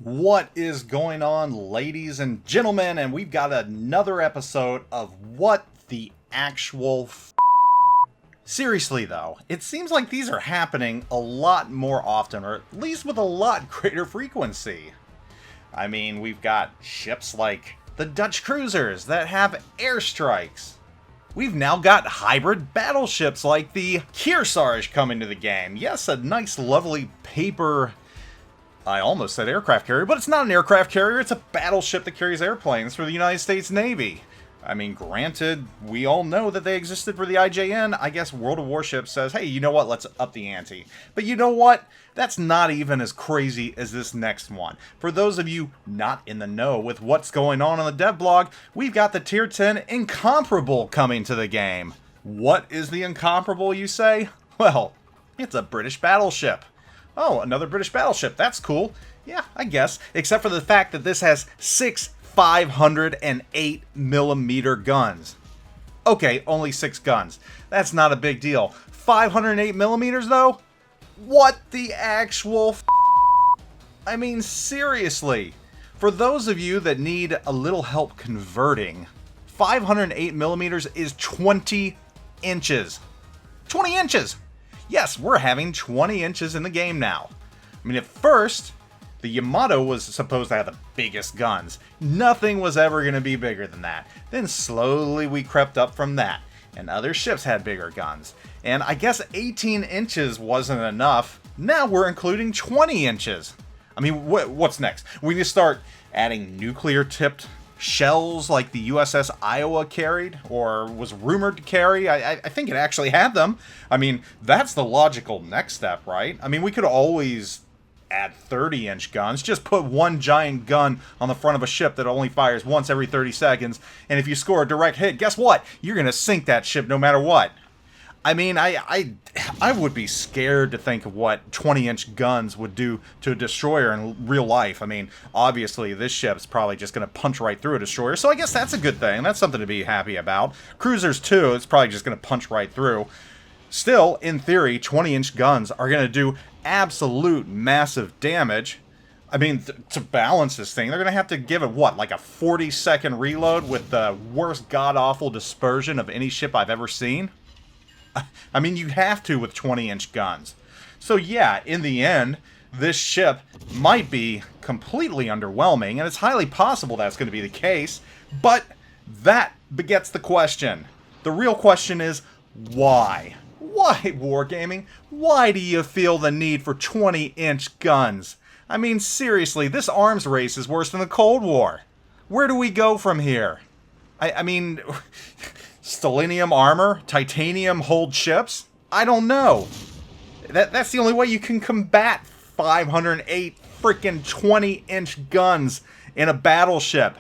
What is going on, ladies and gentlemen? And we've got another episode of What the Actual Seriously, though, it seems like these are happening a lot more often, or at least with a lot greater frequency. I mean, we've got ships like the Dutch cruisers that have airstrikes. We've now got hybrid battleships like the Kearsarge coming to the game. Yes, a nice, lovely paper... I almost said aircraft carrier, but it's not an aircraft carrier, it's a battleship that carries airplanes for the United States Navy. I mean, granted, we all know that they existed for the IJN. I guess World of Warships says, hey, you know what, let's up the ante. But you know what? That's not even as crazy as this next one. For those of you not in the know with what's going on the dev blog, we've got the Tier 10 Incomparable coming to the game. What is the Incomparable, you say? Well, it's a British battleship. Oh, another British battleship. That's cool. Yeah, I guess. Except for the fact that this has 6 508mm guns. Okay, only 6 guns. That's not a big deal. 508mm though? What the actual I mean, seriously. For those of you that need a little help converting, 508mm is 20 inches. 20 inches! Yes, we're having 20 inches in the game now. I mean, at first, the Yamato was supposed to have the biggest guns. Nothing was ever going to be bigger than that. Then slowly we crept up from that, and other ships had bigger guns. And I guess 18 inches wasn't enough. Now we're including 20 inches. I mean, what's next? We need to start adding nuclear-tipped shells like the USS Iowa carried, or was rumored to carry. I think it actually had them. I mean, that's the logical next step, right? I mean, we could always add 30-inch guns. Just put one giant gun on the front of a ship that only fires once every 30 seconds, and if you score a direct hit, guess what? You're gonna sink that ship no matter what. I mean, I would be scared to think of what 20-inch guns would do to a destroyer in real life. I mean, obviously, this ship's probably just going to punch right through a destroyer, so I guess that's a good thing. That's something to be happy about. Cruisers, too, it's probably just going to punch right through. Still, in theory, 20-inch guns are going to do absolute massive damage. I mean, to balance this thing, they're going to have to give it, what, like a 40-second reload with the worst god-awful dispersion of any ship I've ever seen? I mean, you have to with 20-inch guns. So yeah, in the end, this ship might be completely underwhelming, and it's highly possible that's going to be the case, but that begets the question. The real question is, why? Why, Wargaming? Why do you feel the need for 20-inch guns? I mean, seriously, this arms race is worse than the Cold War. Where do we go from here? I mean... Stellinium armor? Titanium hulled ships? I don't know. That's the only way you can combat 508 freaking 20-inch guns in a battleship.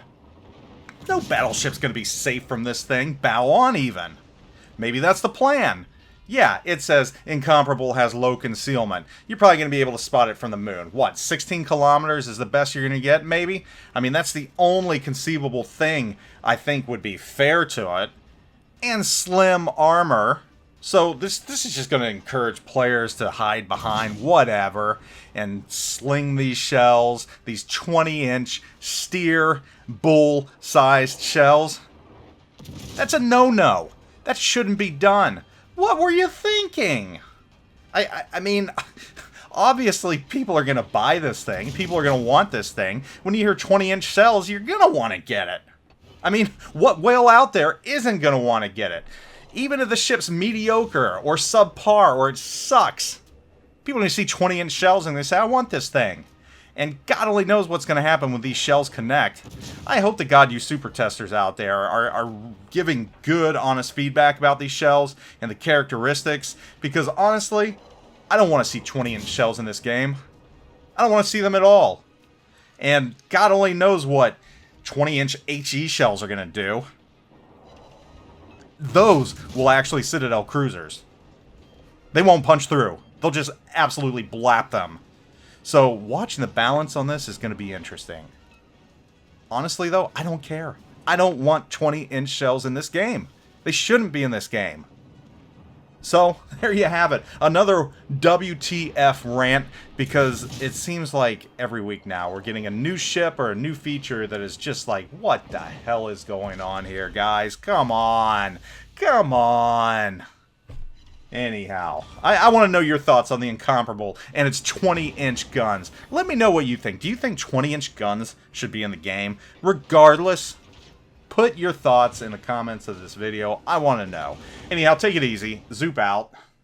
No battleship's gonna be safe from this thing. Bow on, even. Maybe that's the plan. Yeah, it says Incomparable has low concealment. You're probably going to be able to spot it from the moon. What, 16 kilometers is the best you're going to get, maybe? I mean, that's the only conceivable thing I think would be fair to it. And slim armor. So this is just going to encourage players to hide behind whatever and sling these shells, these 20-inch steer bull-sized shells. That's a no-no. That shouldn't be done. What were you thinking? I mean, obviously people are going to buy this thing. People are going to want this thing. When you hear 20-inch shells, you're going to want to get it. I mean, what whale out there isn't going to want to get it? Even if the ship's mediocre or subpar or it sucks, people are going to see 20-inch shells and they say, I want this thing. And God only knows what's going to happen when these shells connect. I hope to God you super testers out there are giving good, honest feedback about these shells and the characteristics, because honestly, I don't want to see 20-inch shells in this game. I don't want to see them at all. And God only knows what 20-inch HE shells are going to do. Those will actually Citadel cruisers. They won't punch through. They'll just absolutely blap them. So watching the balance on this is going to be interesting. Honestly, though, I don't care. I don't want 20-inch shells in this game. They shouldn't be in this game. So, there you have it. Another WTF rant, because it seems like every week now we're getting a new ship or a new feature that is just like, what the hell is going on here, guys? Come on. Come on. Anyhow, I want to know your thoughts on the Incomparable and its 20-inch guns. Let me know what you think. Do you think 20-inch guns should be in the game? Regardless, put your thoughts in the comments of this video. I want to know. Anyhow, take it easy. Zoop out.